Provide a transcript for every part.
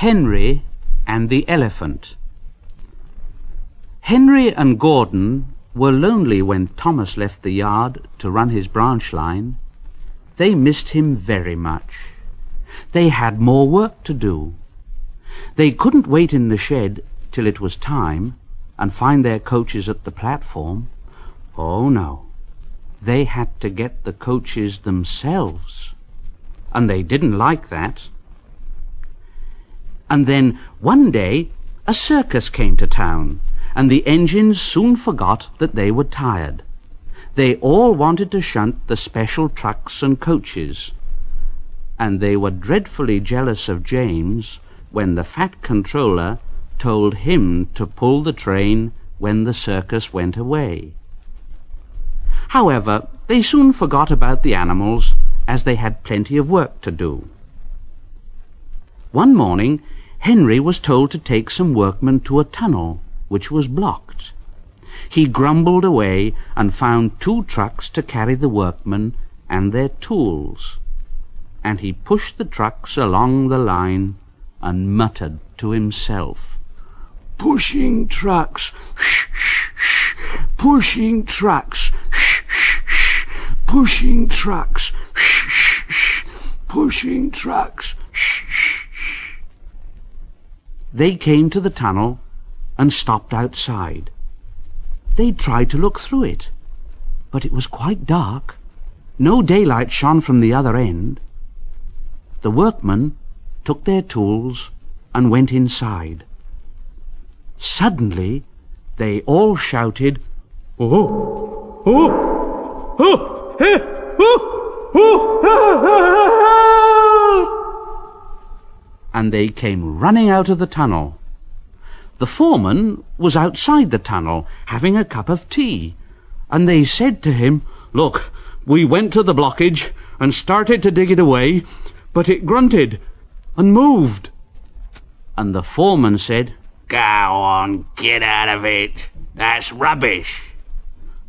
Henry and the Elephant. Henry and Gordon were lonely when Thomas left the yard to run his branch line. They missed him very much. They had more work to do. They couldn't wait in the shed till it was time and find their coaches at the platform. Oh, no. They had to get the coaches themselves, and they didn't like that. And then one day a circus came to town, and the engines soon forgot that they were tired. They all wanted to shunt the special trucks and coaches, and they were dreadfully jealous of James when the fat controller told him to pull the train when the circus went away. However, they soon forgot about the animals, as they had plenty of work to do. One morning, Henry was told to take some workmen to a tunnel which was blocked. He grumbled away and found 2 trucks to carry the workmen and their tools, and he pushed the trucks along the line and muttered to himself, "Pushing trucks, shh, shh, shh, pushing trucks, shh, shh, shh, pushing trucks, shh, shh, shh, pushing trucks, shh, shh, shh." They came to the tunnel and stopped outside. They tried to look through it, but it was quite dark. No daylight shone from the other end. The workmen took their tools and went inside. Suddenly they all shouted, "Oh! Oh! Oh! Eh! Oh! Oh! Ah!" And they came running out of the tunnel. The foreman was outside the tunnel having a cup of tea, and they said to him, "Look, we went to the blockage and started to dig it away, but it grunted and moved." And the foreman said, "Go on, get out of it. That's rubbish."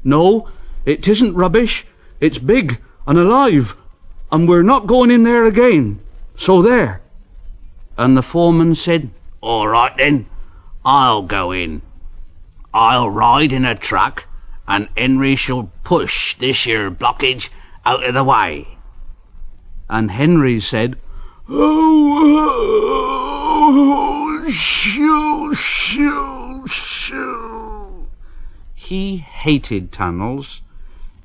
"No, it isn't rubbish. It's big and alive, and we're not going in there again. So there." And the foreman said, "All right then, I'll go in. I'll ride in a truck, and Henry shall push this here blockage out of the way." And Henry said, "Oh, shoo, shoo, shoo." He hated tunnels.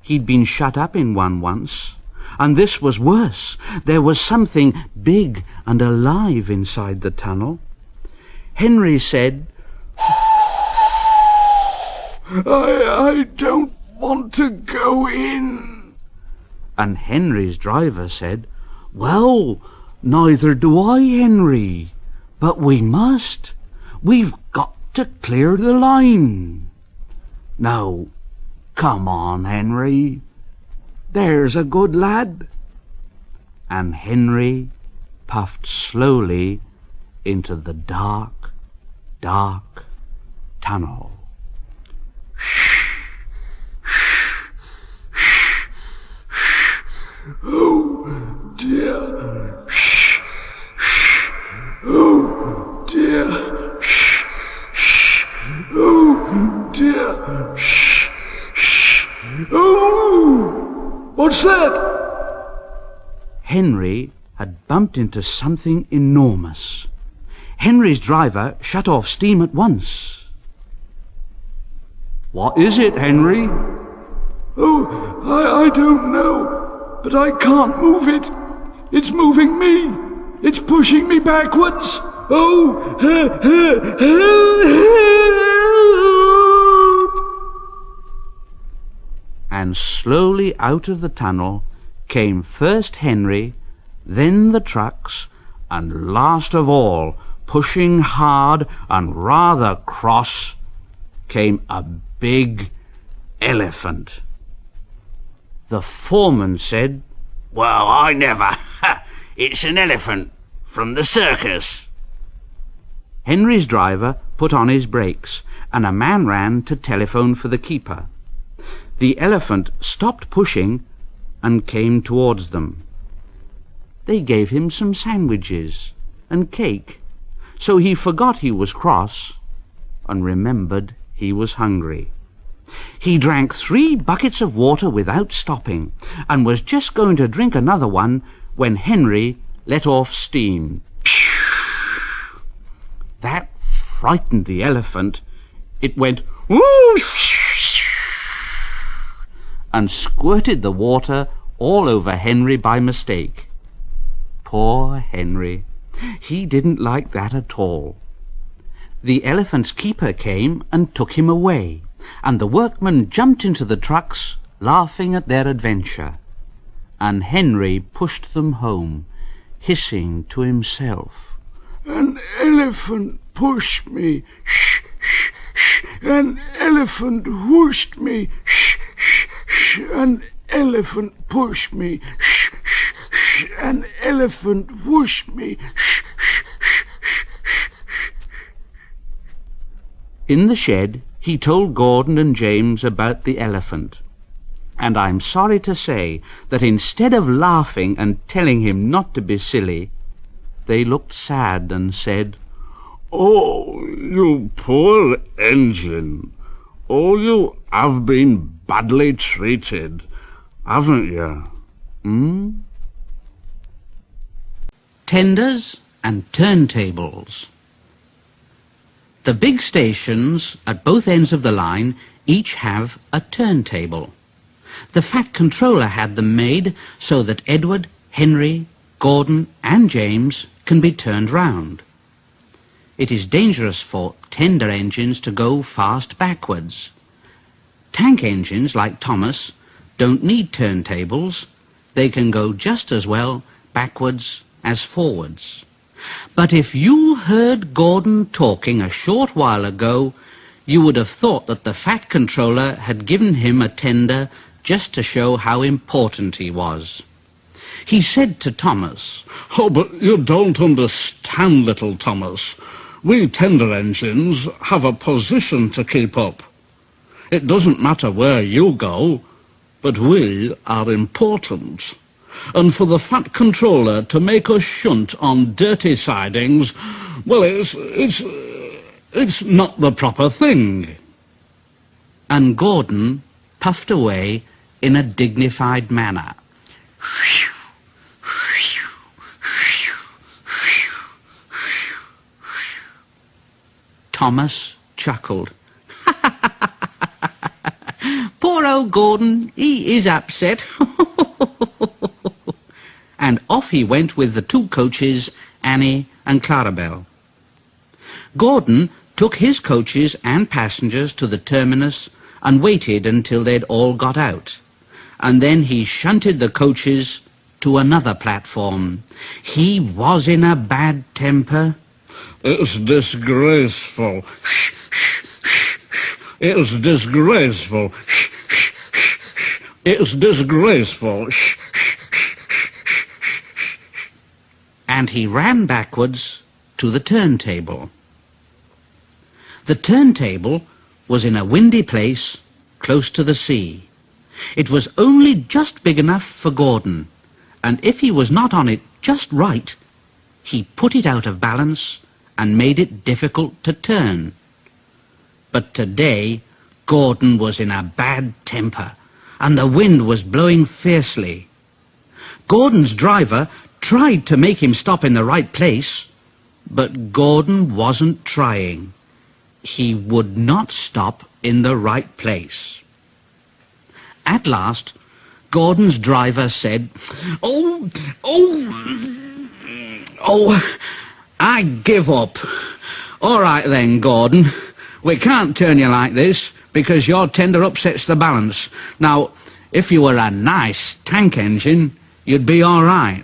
He'd been shut up in one once, and this was worse. There was something big and alive inside the tunnel. Henry said, I don't want to go in." And Henry's driver said, "Well, neither do I, Henry, but we must. We've got to clear the line. Now, come on, Henry. There's a good lad." And Henry puffed slowly into the dark, dark tunnel. "Oh dear, oh dear, oh dear, oh, what's that?" Henry had bumped into something enormous. Henry's driver shut off steam at once. "What is it, Henry?" "Oh, I don't know, but I can't move it. It's moving me. It's pushing me backwards. Oh, help!" And slowly out of the tunnel came first Henry, then the trucks, and last of all, pushing hard and rather cross, came a big elephant. The foreman said, "Well, I never. It's an elephant from the circus." Henry's driver put on his brakes, and a man ran to telephone for the keeper. The elephant stopped pushing and came towards them. They gave him some sandwiches and cake, so he forgot he was cross and remembered he was hungry. He drank 3 buckets of water without stopping, and was just going to drink another one when Henry let off steam. That frightened the elephant. It went whoosh and squirted the water all over Henry by mistake. Poor Henry. He didn't like that at all. The elephant's keeper came and took him away, and the workmen jumped into the trucks, laughing at their adventure. And Henry pushed them home, hissing to himself, "An elephant pushed me, shh, shh, shh. An elephant whooshed me, shh, shh, shh. An elephant pushed me, shh, shh, shh. An elephant whooshed me, shh, shh, shh, shh, shh." In the shed, he told Gordon and James about the elephant, and I'm sorry to say that instead of laughing and telling him not to be silly, they looked sad and said, "Oh, you poor engine! Oh, you have been badly treated, haven't you?" Tenders and turntables. The big stations at both ends of the line each have a turntable. The Fat Controller had them made so that Edward, Henry, Gordon and James can be turned round. It is dangerous for tender engines to go fast backwards. Tank engines like Thomas don't need turntables. They can go just as well backwards as forwards. But if you heard Gordon talking a short while ago, you would have thought that the Fat Controller had given him a tender just to show how important he was. He said to Thomas, "Oh, but you don't understand, little Thomas. We tender engines have a position to keep up. It doesn't matter where you go, but we are important. And for the Fat Controller to make us shunt on dirty sidings, well, it's not the proper thing." And Gordon puffed away in a dignified manner. Thomas chuckled. "Poor old Gordon, he is upset." And off he went with the 2 coaches, Annie and Clarabelle. Gordon took his coaches and passengers to the terminus and waited until they'd all got out. And then he shunted the coaches to another platform. He was in a bad temper. "It's disgraceful. Shh, shh, shh, shh. It's disgraceful. Shh, shh, shh, shh. It's disgraceful. Shh, shh, shh, shh, shh." And he ran backwards to the turntable. The turntable was in a windy place close to the sea. It was only just big enough for Gordon, and if he was not on it just right, he put it out of balance and made it difficult to turn. But today Gordon was in a bad temper, and the wind was blowing fiercely. Gordon's driver tried to make him stop in the right place, but Gordon wasn't trying. He would not stop in the right place. At last, Gordon's driver said, Oh, I give up. All right then, Gordon. We can't turn you like this because your tender upsets the balance. Now, if you were a nice tank engine, you'd be all right.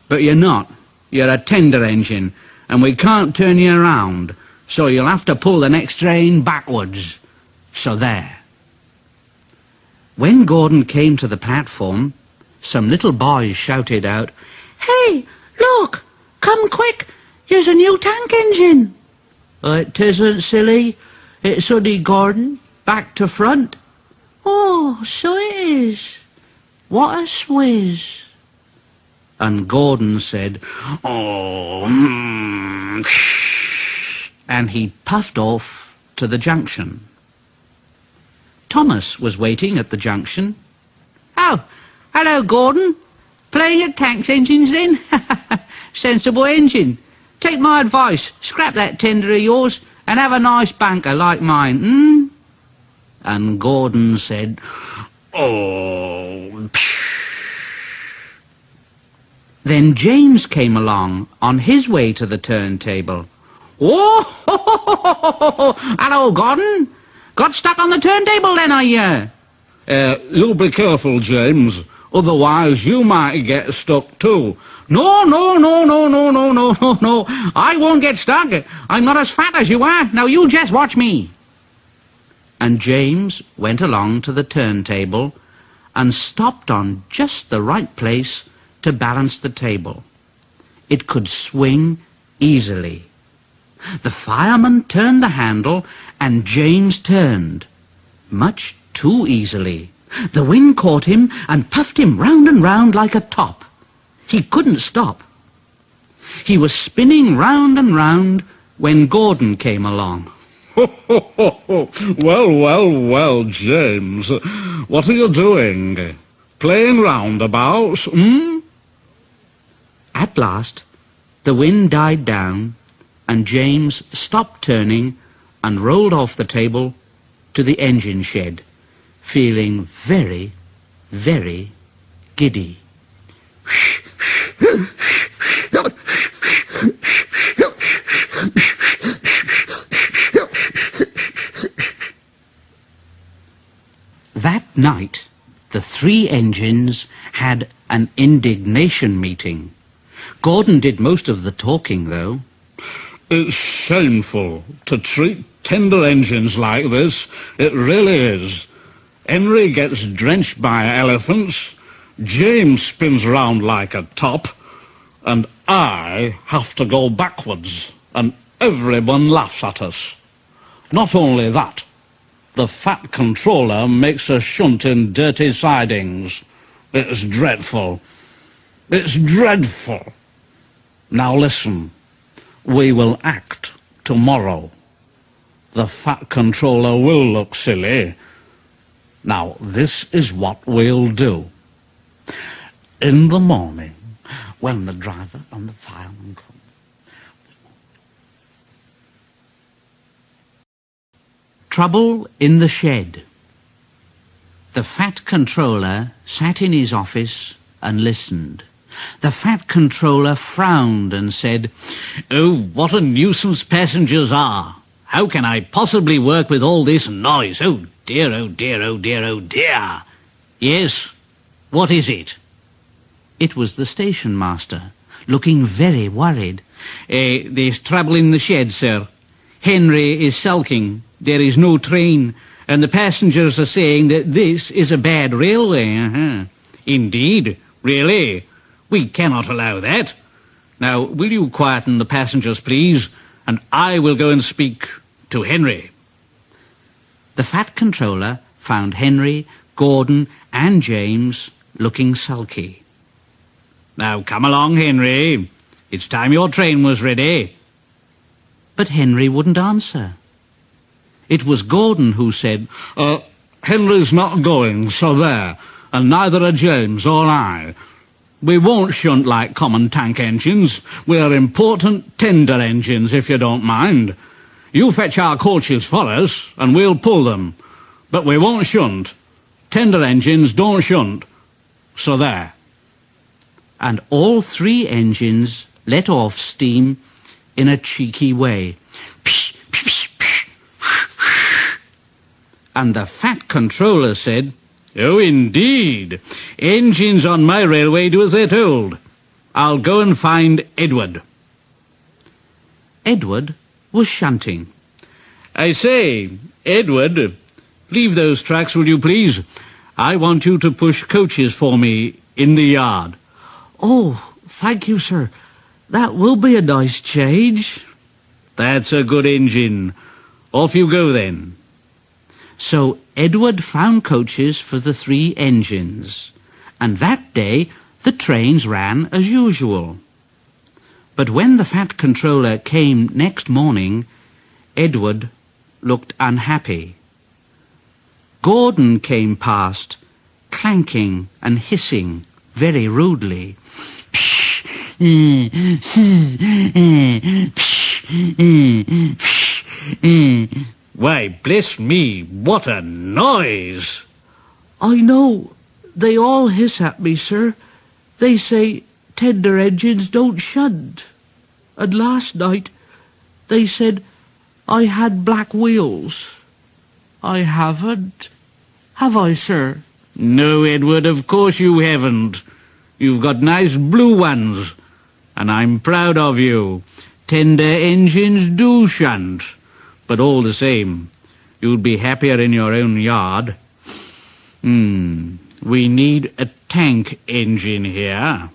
But you're not. You're a tender engine, and we can't turn you around, so you'll have to pull the next train backwards. So there. When Gordon came to the platform, some little boys shouted out, "Hey, look! Come quick! Here's a new tank engine!" "It isn't, silly. It's only Gordon, back to front." "Oh, so it is. What a swizz." And Gordon said, "Oh, and he puffed off to the junction. Thomas was waiting at the junction. "Oh, hello, Gordon. Playing at tanks engines, then? Sensible engine. Take my advice. Scrap that tender of yours and have a nice banker like mine, hmm?" And Gordon said, "Oh, psh." Then James came along on his way to the turntable. "Oh, ho, ho, ho, ho, ho. Hello, Gordon. Got stuck on the turntable then, I hear." You'll be careful, James. Otherwise you might get stuck too." No, I won't get stuck. I'm not as fat as you are. Now you just watch me." And James went along to the turntable and stopped on just the right place to balance the table. It could swing easily. The fireman turned the handle and James turned, much too easily. The wind caught him and puffed him round and round like a top. He couldn't stop. He was spinning round and round when Gordon came along. Well, James. What are you doing? Playing roundabouts, hmm? At last, the wind died down, and James stopped turning and rolled off the table to the engine shed, feeling very, very giddy. That night, the three engines had an indignation meeting. Gordon did most of the talking, though. "It's shameful to treat tender engines like this. It really is. Henry gets drenched by elephants, James spins round like a top, and I have to go backwards, and everyone laughs at us. Not only that, the fat controller makes us shunt in dirty sidings. It's dreadful. It's dreadful. Now listen, we will act tomorrow. The fat controller will look silly. Now this is what we'll do. In the morning, when the driver and the fireman come, Trouble in the shed. The fat controller sat in his office and listened. The fat controller frowned and said, "Oh, what a nuisance passengers are. How can I possibly work with all this noise? Oh dear, oh dear, oh dear, oh dear." "Yes, what is it?" It was the station master, looking very worried. "There's trouble in the shed, sir. Henry is sulking. There is no train, and the passengers are saying that this is a bad railway." "Indeed, really? We cannot allow that. Now, will you quieten the passengers, please, and I will go and speak to Henry." The fat controller found Henry, Gordon, and James looking sulky. "Now, come along, Henry. It's time your train was ready." But Henry wouldn't answer. It was Gordon who said, Henry's not going, so there, and neither are James or I. We won't shunt like common tank engines. We're important tender engines, if you don't mind. You fetch our coaches for us, and we'll pull them. But we won't shunt. Tender engines don't shunt. So there." And all three engines let off steam in a cheeky way. Psh, psh, psh, psh. And the fat controller said, "Oh, indeed. Engines on my railway do as they're told. I'll go and find Edward." Edward was shunting. "I say, Edward, leave those tracks, will you please? I want you to push coaches for me in the yard." "Oh, thank you, sir. That will be a nice change." "That's a good engine. Off you go then." So Edward found coaches for the three engines, and that day the trains ran as usual. But when the fat controller came next morning, Edward looked unhappy. Gordon came past, clanking and hissing very rudely. Why, bless me, what a noise! I know. They all hiss at me, sir. They say tender engines don't shunt. And last night they said I had black wheels. I haven't. Have I, sir? No, Edward, of course you haven't. You've got nice blue ones, and I'm proud of you. Tender engines do shunt, but all the same, you'd be happier in your own yard. We need a tank engine here.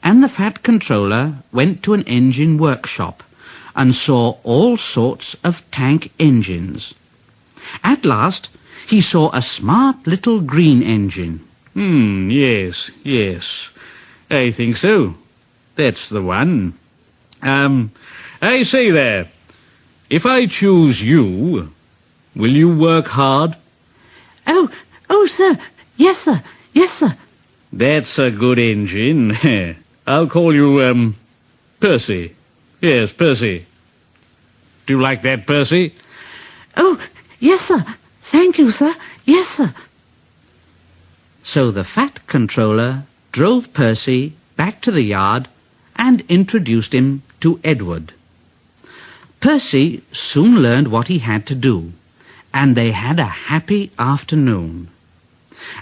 And the Fat Controller went to an engine workshop and saw all sorts of tank engines. At last, he saw a smart little green engine. Yes. I think so. That's the one. I say there, if I choose you, will you work hard? Oh, sir. Yes, sir. Yes, sir. That's a good engine. I'll call you, Percy. Yes, Percy. Do you like that, Percy? Oh, yes, sir. Thank you, sir. Yes, sir. So the Fat Controller drove Percy back to the yard and introduced him to Edward. Percy soon learned what he had to do, and they had a happy afternoon.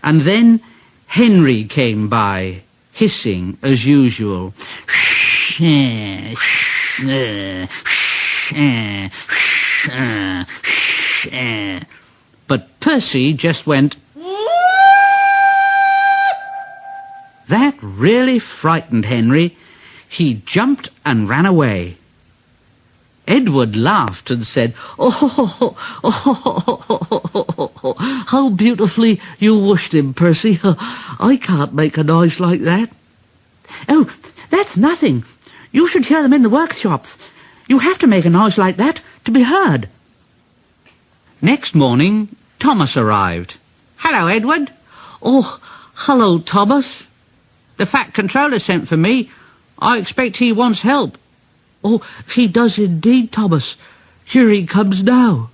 And then Henry came by, hissing as usual. But Percy just went. That really frightened Henry. He jumped and ran away. Edward laughed and said, "Oh, how beautifully you whooshed him, Percy. I can't make a noise like that." "Oh, that's nothing. You should hear them in the workshops. You have to make a noise like that to be heard." Next morning, Thomas arrived. "Hello, Edward." "Oh, hello, Thomas." "The Fat Controller sent for me. I expect he wants help." "Oh, he does indeed, Thomas. Here he comes now."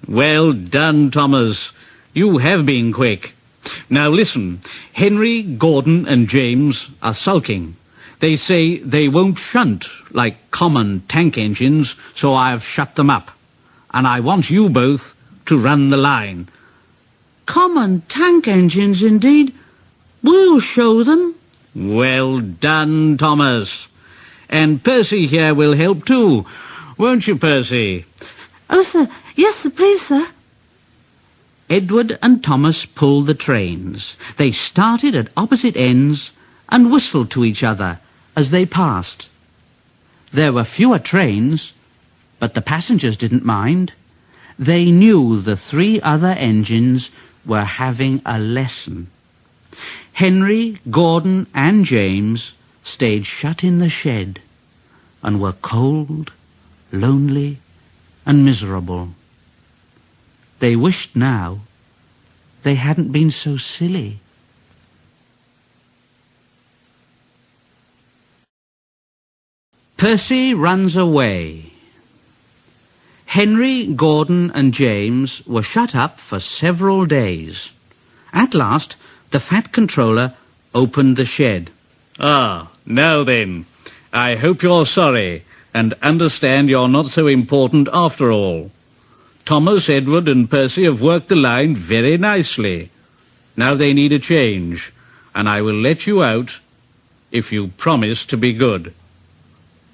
Well done, Thomas. You have been quick. Now listen, Henry, Gordon and James are sulking. They say they won't shunt like common tank engines, so I've shut them up. And I want you both to run the line. "Common tank engines, indeed. We'll show them." Well done, Thomas. And Percy here will help too. Won't you, Percy? "Oh, sir. Yes, sir, please, sir." Edward and Thomas pulled the trains. They started at opposite ends and whistled to each other as they passed. There were fewer trains, but the passengers didn't mind. They knew the three other engines were having a lesson. Henry, Gordon and James stayed shut in the shed and were cold, lonely and miserable. They wished now they hadn't been so silly. Percy runs away. Henry, Gordon and James were shut up for several days. At last, the Fat Controller opened the shed. Ah, now then, I hope you're sorry and understand you're not so important after all. Thomas, Edward and Percy have worked the line very nicely. Now they need a change, and I will let you out if you promise to be good.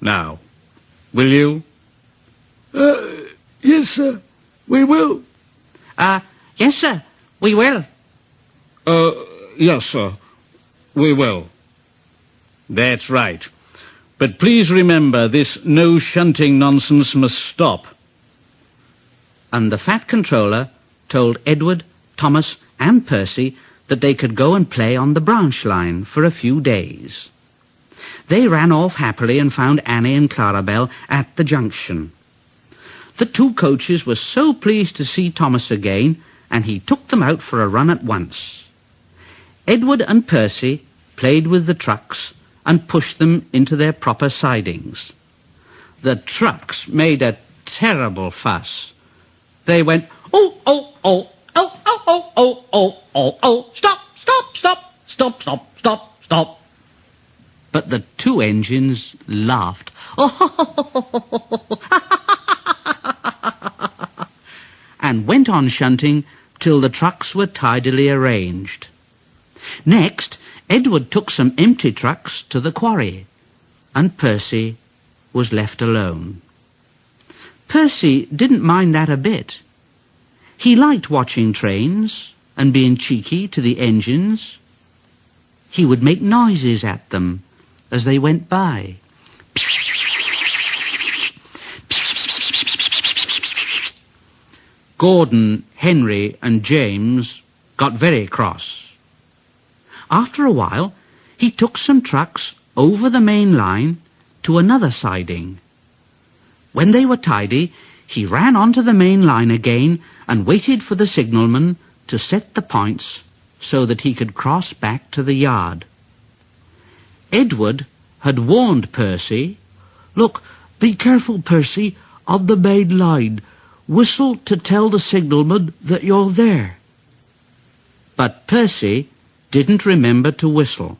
Now, will you? Yes, sir, we will. Yes, sir, we will. Yes, sir, we will. That's right. But please remember, this no shunting nonsense must stop. And the Fat Controller told Edward, Thomas and Percy that they could go and play on the branch line for a few days. They ran off happily and found Annie and Clarabelle at the junction. The two coaches were so pleased to see Thomas again, and he took them out for a run at once. Edward and Percy played with the trucks and pushed them into their proper sidings. The trucks made a terrible fuss. They went, oh, oh, oh, oh, oh, oh, oh, oh, oh, oh, stop, stop, stop, stop, stop, stop, stop. But the two engines laughed. And went on shunting till the trucks were tidily arranged. Next, Edward took some empty trucks to the quarry, and Percy was left alone. Percy didn't mind that a bit. He liked watching trains and being cheeky to the engines. He would make noises at them as they went by. Gordon, Henry, and James got very cross. After a while, he took some trucks over the main line to another siding. When they were tidy, he ran onto the main line again and waited for the signalman to set the points so that he could cross back to the yard. Edward had warned Percy, "Look, be careful, Percy, of the main line. Whistle to tell the signalman that you're there." But Percy didn't remember to whistle,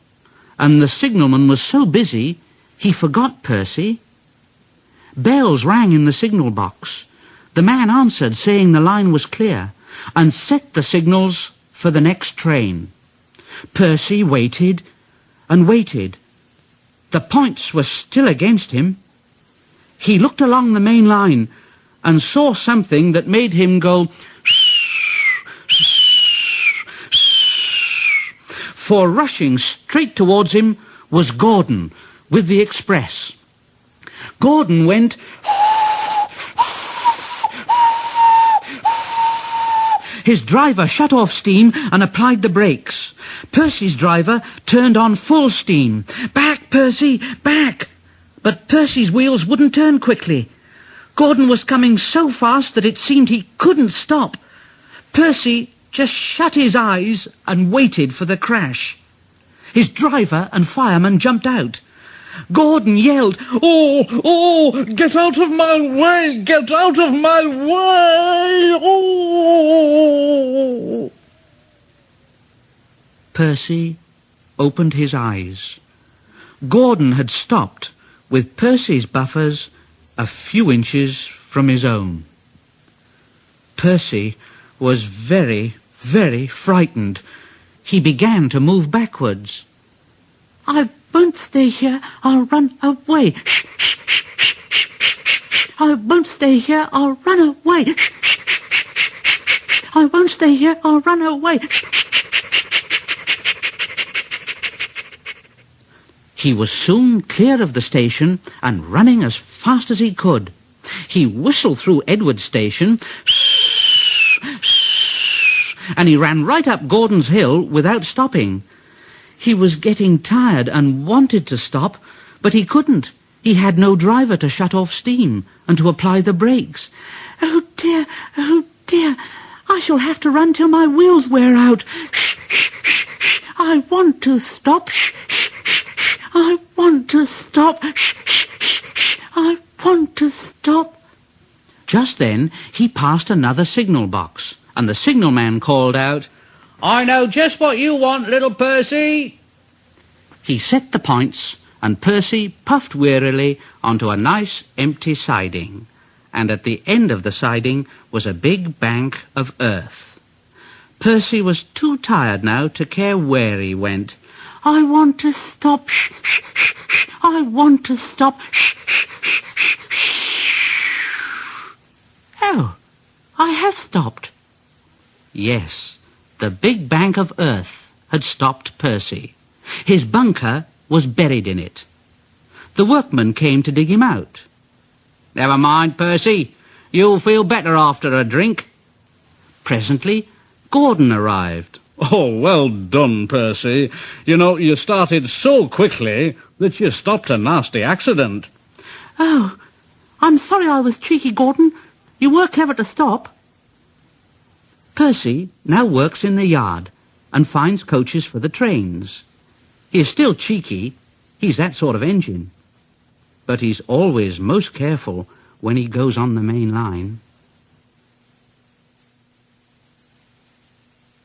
and the signalman was so busy he forgot Percy. Bells rang in the signal box. The man answered, saying the line was clear, and set the signals for the next train. Percy waited and waited. The points were still against him. He looked along the main line and saw something that made him go, for rushing straight towards him was Gordon with the express. Gordon went, his driver shut off steam and applied the brakes. Percy's driver turned on full steam. "Back, Percy, back!" But Percy's wheels wouldn't turn quickly. Gordon was coming so fast that it seemed he couldn't stop. Percy just shut his eyes and waited for the crash. His driver and fireman jumped out. Gordon yelled, "Oh, oh, get out of my way! Get out of my way! Oh!" Percy opened his eyes. Gordon had stopped with Percy's buffers a few inches from his own. Percy was very, very frightened. He began to move backwards. "I won't stay here. I'll run away. Shh, shh, shh, shh, shh, shh. I won't stay here. I'll run away. Shh, shh, shh, shh, shh. I won't stay here. I'll run away." He was soon clear of the station and running as fast as he could. He whistled through Edward's station, and he ran right up Gordon's Hill without stopping. He was getting tired and wanted to stop, but he couldn't. He had no driver to shut off steam and to apply the brakes. Oh dear, I shall have to run till my wheels wear out. Shh, shh, shh, shh. I want to stop. Shh, shh, shh, shh. I want to stop. Shh, shh, shh, shh. I want to stop. Just then he passed another signal box, and the signalman called out, "I know just what you want, little Percy." He set the points, and Percy puffed wearily onto a nice empty siding, and at the end of the siding was a big bank of earth. Percy was too tired now to care where he went. "I want to stop. Shh, shh, shh, shh. I want to stop. Shh, shh, shh, shh, shh." Oh, I have stopped. Yes, the big bank of earth had stopped Percy. His bunker was buried in it. The workmen came to dig him out. "Never mind, Percy. You'll feel better after a drink." Presently, Gordon arrived. Oh, well done, Percy. You know, you started so quickly that you stopped a nasty accident. "Oh, I'm sorry I was cheeky, Gordon. You were clever to stop. Percy now works in the yard and finds coaches for the trains. He is still cheeky. He's that sort of engine. But he's always most careful when he goes on the main line.